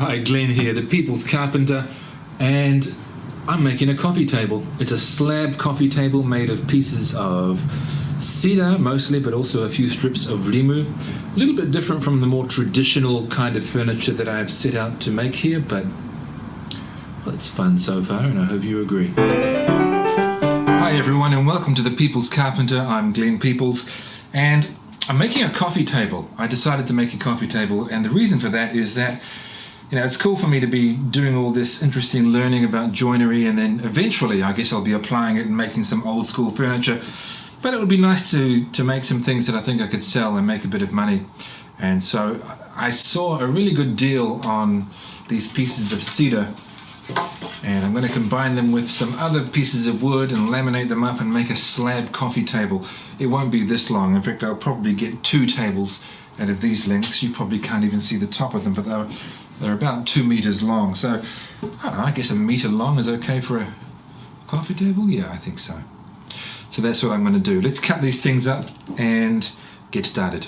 Hi, Glenn here, the People's Carpenter, and I'm making a coffee table. It's a slab coffee table made of pieces of cedar mostly, but also a few strips of rimu. A little bit different from the more traditional kind of furniture that I've set out to make here, but well, it's fun so far, and I hope you agree. Hi everyone, and welcome to the People's Carpenter. I'm Glenn Peoples, and I'm making a coffee table. I decided to make a coffee table, and the reason for that is that it's cool for me to be doing all this interesting learning about joinery, and then eventually I guess I'll be applying it and making some old school furniture. But it would be nice to make some things that I think I could sell and make a bit of money. And so I saw a really good deal on these pieces of cedar, and I'm going to combine them with some other pieces of wood and laminate them up and make a slab coffee table. It won't be this long. In fact, I'll probably get 2 tables out of these lengths. You probably can't even see the top of them, but they're about 2 meters long. So I don't know, I guess a meter long is okay for a coffee table. Yeah, I think so. So that's what I'm going to do. Let's cut these things up and get started.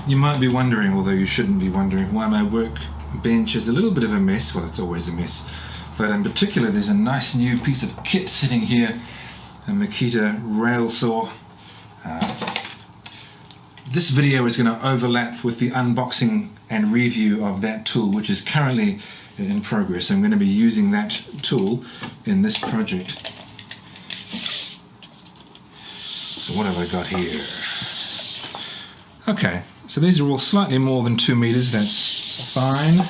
You might be wondering, although you shouldn't be wondering, why my workbench is a little bit of a mess. Well, it's always a mess. But in particular, there's a nice new piece of kit sitting here, a Makita rail saw. This video is going to overlap with the unboxing and review of that tool, which is currently in progress. I'm going to be using that tool in this project. So what have I got here? Okay, so these are all slightly more than 2 meters. That's fine.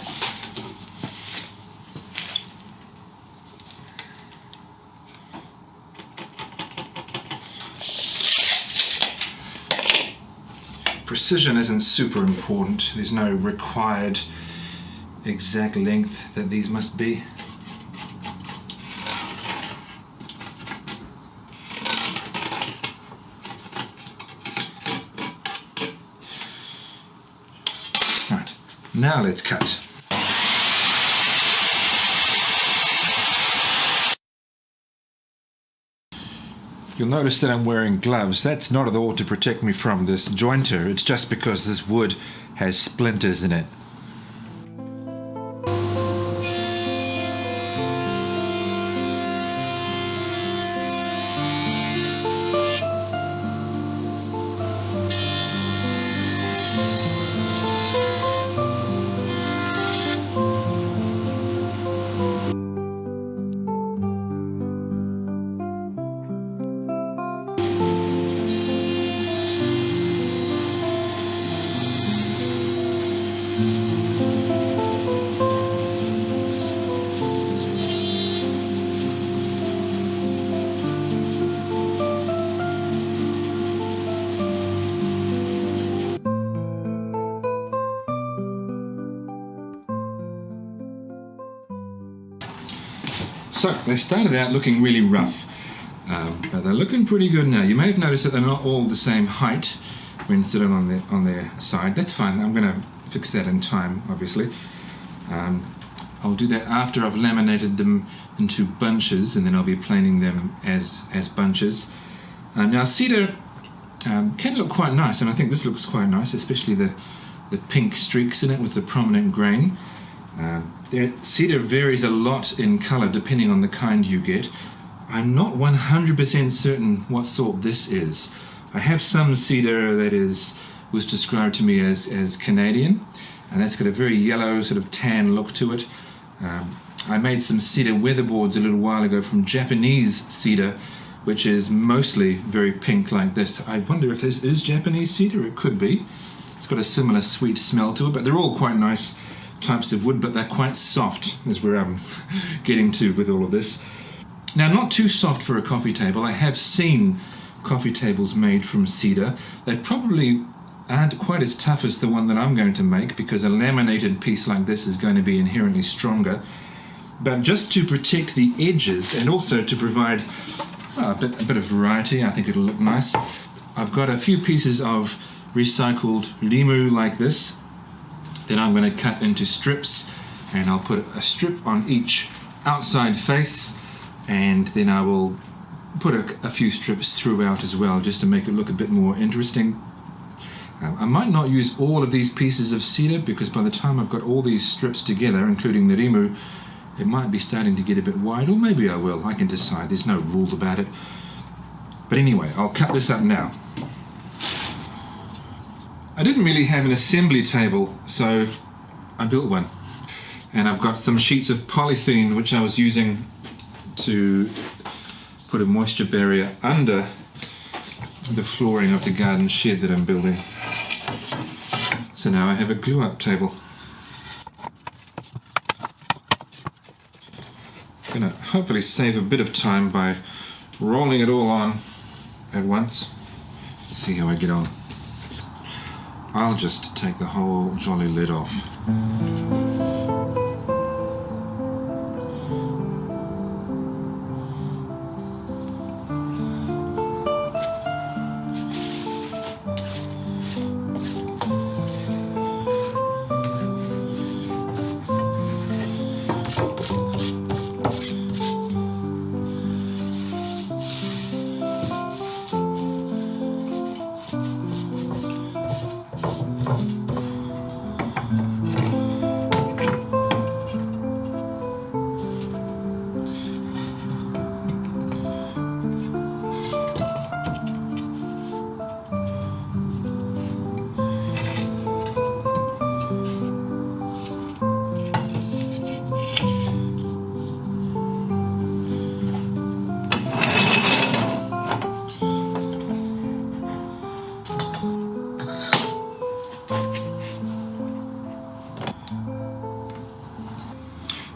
Precision isn't super important. There's no required exact length that these must be. Right, now let's cut. You'll notice that I'm wearing gloves. That's not at all to protect me from this jointer. It's just because this wood has splinters in it. So they started out looking really rough, but they're looking pretty good now. You may have noticed that they're not all the same height when sitting on their side. That's fine. I'm going to fix that in time, obviously. I'll do that after I've laminated them into bunches, and then I'll be planing them as bunches. Now cedar can look quite nice, and I think this looks quite nice, especially the pink streaks in it with the prominent grain. Cedar varies a lot in colour depending on the kind you get. I'm not 100% certain what sort this is. I have some cedar that was described to me as Canadian, and that's got a very yellow sort of tan look to it. I made some cedar weatherboards a little while ago from Japanese cedar, which is mostly very pink like this. I wonder if this is Japanese cedar. It could be. It's got a similar sweet smell to it, but they're all quite nice types of wood, but they're quite soft, is where I'm getting to with all of this. Now, not too soft for a coffee table. I have seen coffee tables made from cedar. They probably aren't quite as tough as the one that I'm going to make, because a laminated piece like this is going to be inherently stronger. But just to protect the edges and also to provide a bit of variety, I think it'll look nice. I've got a few pieces of recycled rimu like this. Then I'm going to cut into strips, and I'll put a strip on each outside face, and then I will put a few strips throughout as well, just to make it look a bit more interesting. I might not use all of these pieces of cedar because by the time I've got all these strips together, including the rimu, it might be starting to get a bit wide, or maybe I will. I can decide. There's no rule about it. But anyway, I'll cut this up now. I didn't really have an assembly table, so I built one. And I've got some sheets of polythene which I was using to put a moisture barrier under the flooring of the garden shed that I'm building. So now I have a glue-up table. I'm going to hopefully save a bit of time by rolling it all on at once. Let's see how I get on. I'll just take the whole jolly lid off.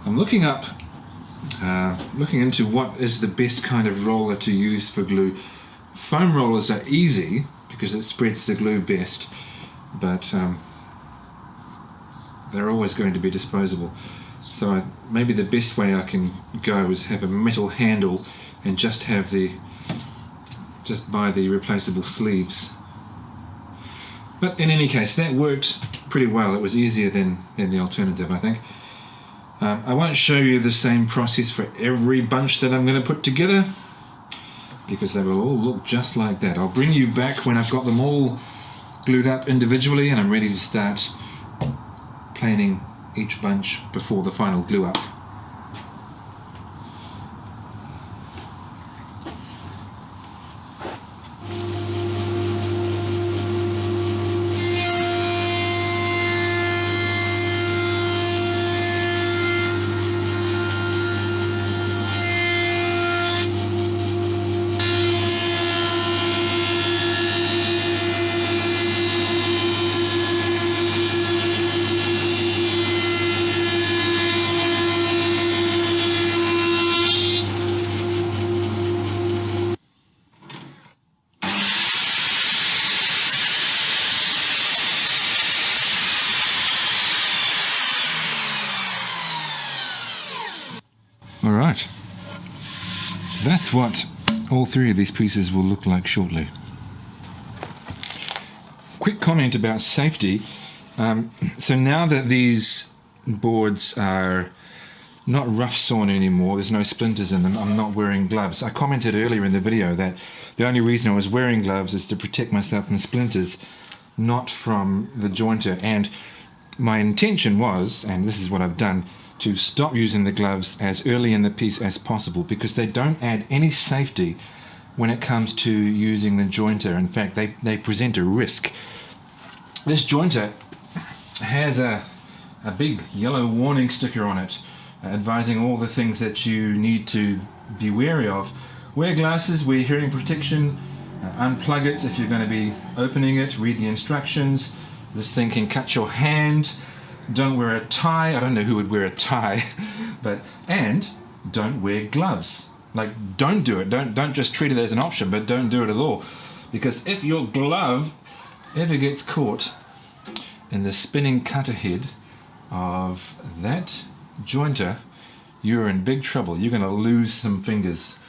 I'm looking into what is the best kind of roller to use for glue. Foam rollers are easy because it spreads the glue best, but they're always going to be disposable. So maybe the best way I can go is have a metal handle and just buy the replaceable sleeves. But in any case, that worked pretty well. It was easier than the alternative, I think. I won't show you the same process for every bunch that I'm going to put together because they will all look just like that. I'll bring you back when I've got them all glued up individually and I'm ready to start planing each bunch before the final glue up. Alright, so that's what all three of these pieces will look like shortly. Quick comment about safety. So now that these boards are not rough sawn anymore, there's no splinters in them, I'm not wearing gloves. I commented earlier in the video that the only reason I was wearing gloves is to protect myself from splinters, not from the jointer. And my intention was, and this is what I've done, to stop using the gloves as early in the piece as possible because they don't add any safety when it comes to using the jointer. In fact, they present a risk. This jointer has a big yellow warning sticker on it advising all the things that you need to be wary of. Wear glasses, wear hearing protection, unplug it if you're going to be opening it, read the instructions. This thing can cut your hand. Don't wear a tie. I don't know who would wear a tie, and don't wear gloves. Like, don't do it. Don't just treat it as an option, but don't do it at all. Because if your glove ever gets caught in the spinning cutter head of that jointer, you're in big trouble. You're going to lose some fingers.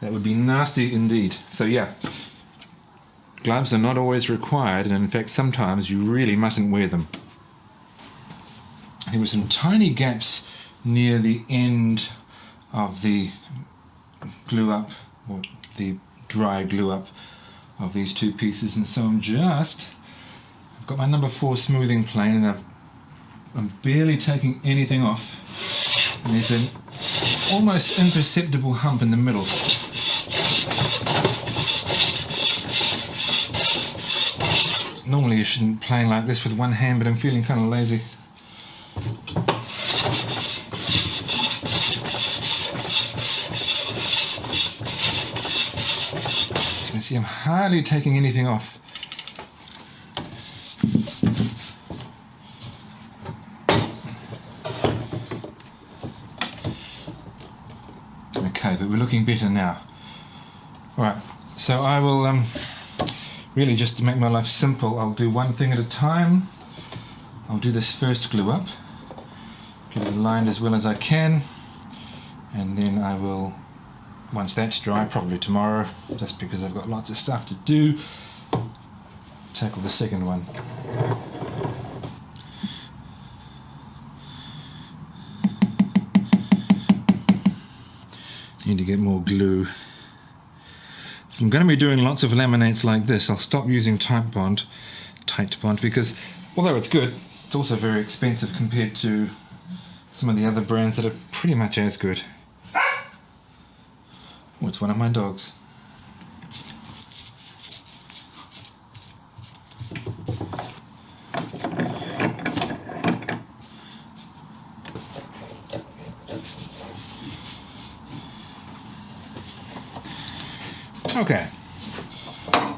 That would be nasty indeed. So yeah, gloves are not always required, and in fact sometimes you really mustn't wear them. There were some tiny gaps near the end of the glue up, or the dry glue up of these two pieces, and so I'm just got my number 4 smoothing plane, and I'm barely taking anything off. And there's an almost imperceptible hump in the middle. Normally you shouldn't plane like this with one hand, but I'm feeling kind of lazy. As you can see, I'm hardly taking anything off. Okay, but we're looking better now. Alright, so I will really, just to make my life simple, I'll do one thing at a time. I'll do this first glue up, get it aligned as well as I can, and then I will, once that's dry, probably tomorrow, just because I've got lots of stuff to do, tackle the second one. Need to get more glue. If I'm going to be doing lots of laminates like this, I'll stop using tight bond, because although it's good, it's also very expensive compared to some of the other brands that are pretty much as good. Oh, it's one of my dogs. Okay,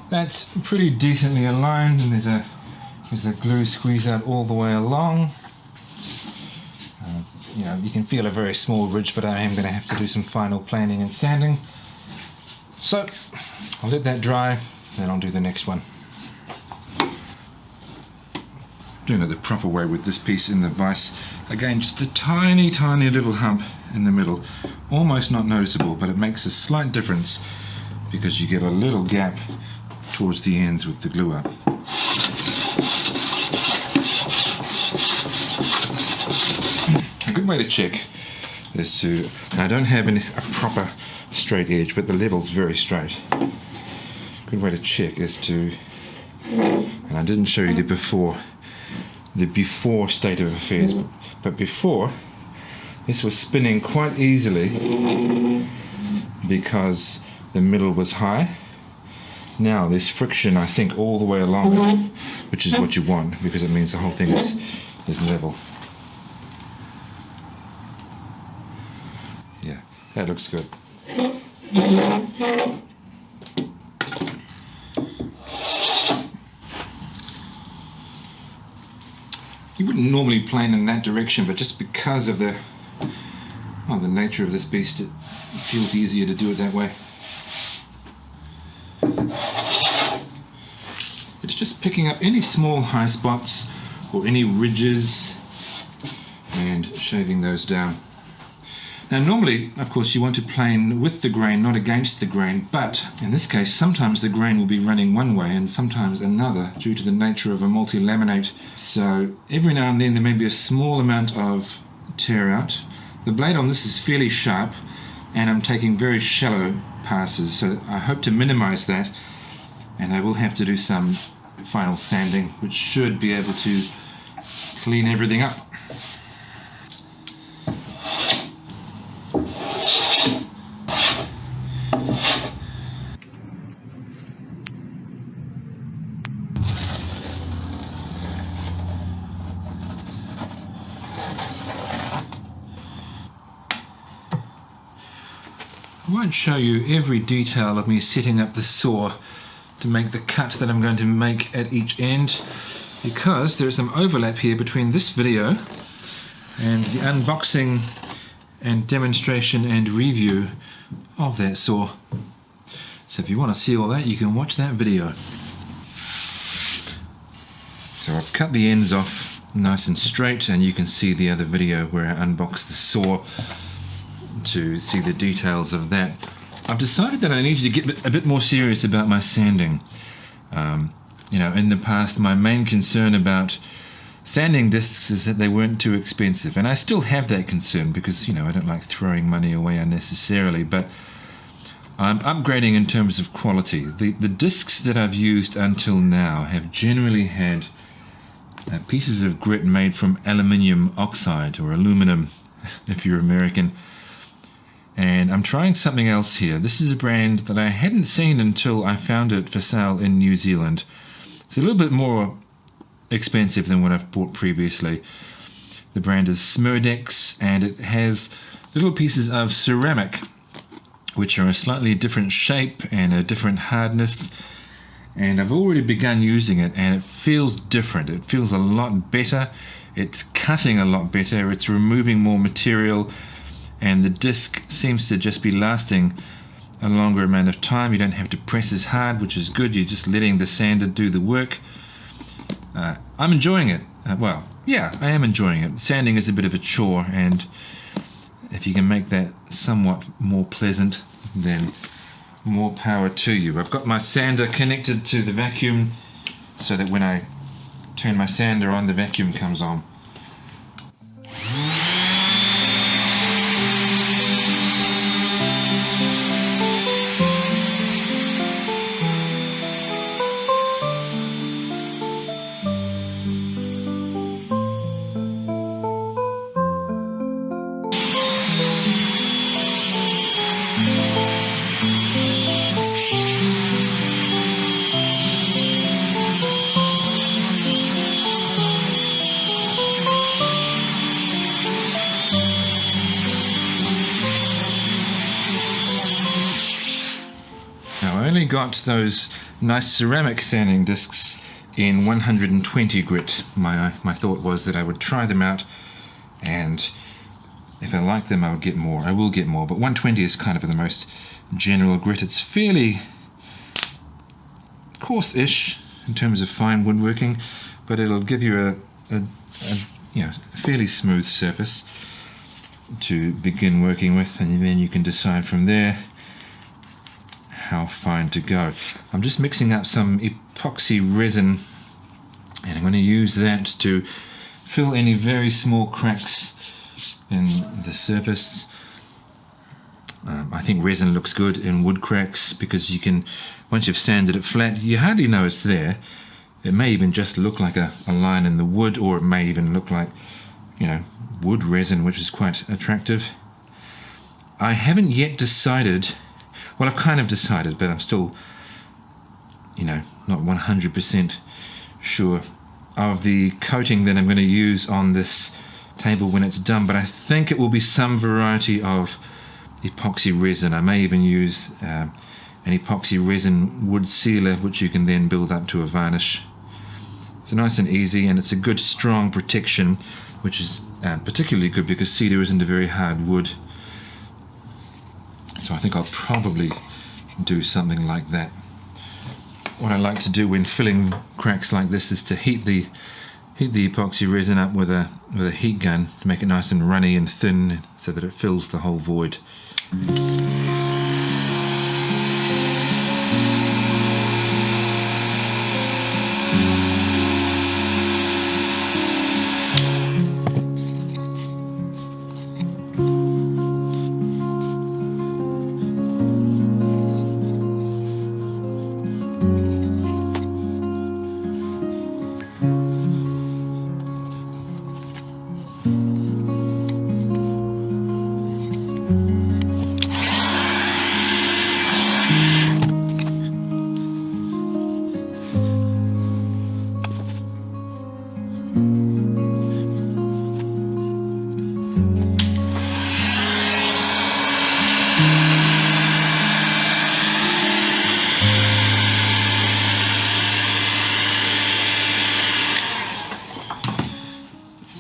that's pretty decently aligned, and there's a glue squeeze out all the way along. You know, you can feel a very small ridge, but I am going to have to do some final planing and sanding. So I'll let that dry, then I'll do the next one. Doing it the proper way with this piece in the vise. Again, just a tiny little hump in the middle, almost not noticeable, but it makes a slight difference because you get a little gap towards the ends with the glue up. A good way to check is to, and I don't have a proper straight edge, but the level's very straight. Good way to check is to, and I didn't show you the before state of affairs, but before, this was spinning quite easily because the middle was high. Now there's friction, I think, all the way along it, which is what you want, because it means the whole thing is level. Yeah, that looks good. You wouldn't normally plane in that direction, but just because of the nature of this beast, it feels easier to do it that way. It's just picking up any small high spots or any ridges and shaving those down. Now normally, of course, you want to plane with the grain, not against the grain, but in this case sometimes the grain will be running one way and sometimes another due to the nature of a multi-laminate. So every now and then there may be a small amount of tear out. The blade on this is fairly sharp and I'm taking very shallow passes, so I hope to minimize that, and I will have to do some final sanding, which should be able to clean everything up. I won't show you every detail of me setting up the saw to make the cut that I'm going to make at each end, because there is some overlap here between this video and the unboxing and demonstration and review of that saw. So if you want to see all that, you can watch that video. So I've cut the ends off nice and straight, and you can see the other video where I unbox the saw to see the details of that. I've decided that I need to get a bit more serious about my sanding. You know, in the past my main concern about sanding discs is that they weren't too expensive, and I still have that concern because, you know, I don't like throwing money away unnecessarily, but I'm upgrading in terms of quality. The discs that I've used until now have generally had pieces of grit made from aluminium oxide, or aluminum if you're American. And I'm trying something else here. This is a brand that I hadn't seen until I found it for sale in New Zealand. It's a little bit more expensive than what I've bought previously. The brand is Smurdex, and it has little pieces of ceramic which are a slightly different shape and a different hardness. And I've already begun using it, and it feels different. It feels a lot better. It's cutting a lot better. It's removing more material, and the disc seems to just be lasting a longer amount of time. You don't have to press as hard, which is good. You're just letting the sander do the work. I'm enjoying it. Well, yeah, I am enjoying it. Sanding is a bit of a chore, and if you can make that somewhat more pleasant, then more power to you. I've got my sander connected to the vacuum so that when I turn my sander on, the vacuum comes on. I only got those nice ceramic sanding discs in 120 grit. My thought was that I would try them out, and if I like them I would get more. I will get more, but 120 is kind of the most general grit. It's fairly coarse-ish in terms of fine woodworking, but it'll give you a fairly smooth surface to begin working with, and then you can decide from there how fine to go. I'm just mixing up some epoxy resin, and I'm going to use that to fill any very small cracks in the surface. I think resin looks good in wood cracks because you can, once you've sanded it flat, you hardly know it's there. It may even just look like a line in the wood, or it may even look like, wood resin, which is quite attractive. I haven't yet decided. Well, I've kind of decided, but I'm still, not 100% sure of the coating that I'm going to use on this table when it's done, but I think it will be some variety of epoxy resin. I may even use an epoxy resin wood sealer, which you can then build up to a varnish. It's nice and easy, and it's a good strong protection, which is particularly good because cedar isn't a very hard wood. So I think I'll probably do something like that. What I like to do when filling cracks like this is to heat the epoxy resin up with a heat gun to make it nice and runny and thin so that it fills the whole void.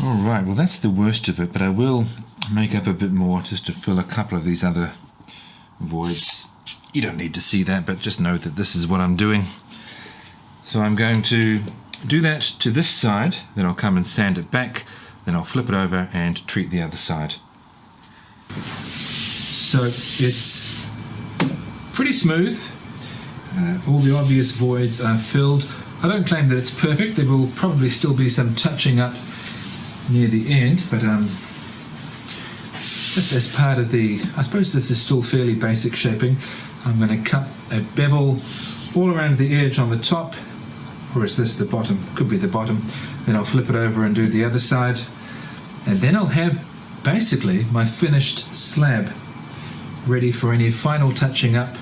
Alright, well that's the worst of it, but I will make up a bit more just to fill a couple of these other voids. You don't need to see that, but just know that this is what I'm doing. So I'm going to do that to this side, then I'll come and sand it back, then I'll flip it over and treat the other side. So it's pretty smooth. All the obvious voids are filled. I don't claim that it's perfect. There will probably still be some touching up near the end, but just as part of I suppose this is still fairly basic shaping. I'm going to cut a bevel all around the edge on the top, or is this the bottom? Could be the bottom. Then I'll flip it over and do the other side, and then I'll have basically my finished slab ready for any final touching up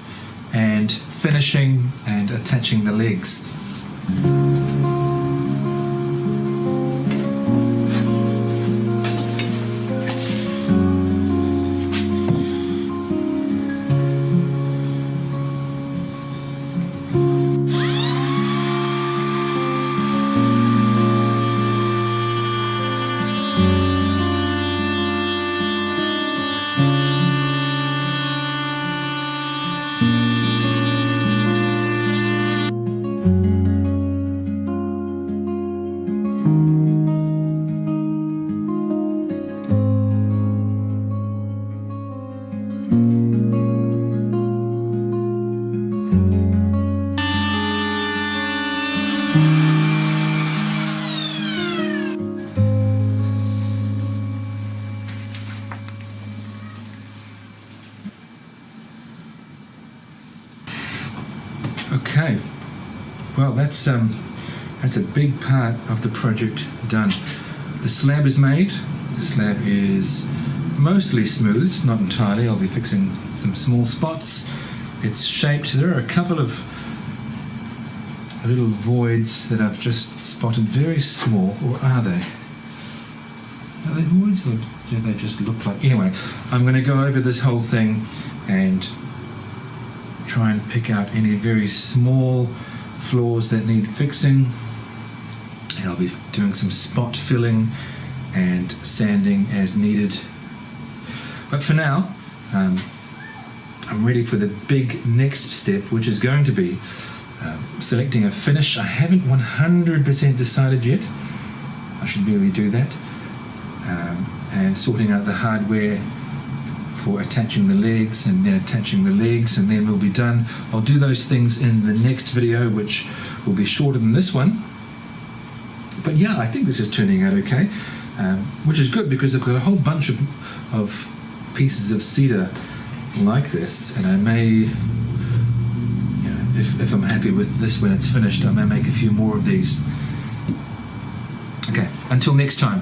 and finishing and attaching the legs. Okay, well that's a big part of the project done. The slab is made. The slab is mostly smoothed, not entirely. I'll be fixing some small spots. It's shaped. There are a couple of little voids that I've just spotted, very small, or are they? Are they voids, or do they just look like? Anyway, I'm going to go over this whole thing and try and pick out any very small flaws that need fixing, and I'll be doing some spot filling and sanding as needed. But for now, I'm ready for the big next step, which is going to be selecting a finish. I haven't 100% decided yet. I should really do that, and sorting out the hardware for attaching the legs, and then attaching the legs, and then we'll be done. I'll do those things in the next video, which will be shorter than this one. But yeah, I think this is turning out okay, which is good because I've got a whole bunch of pieces of cedar like this, and I may, you know, if I'm happy with this when it's finished, I may make a few more of these. Okay, until next time.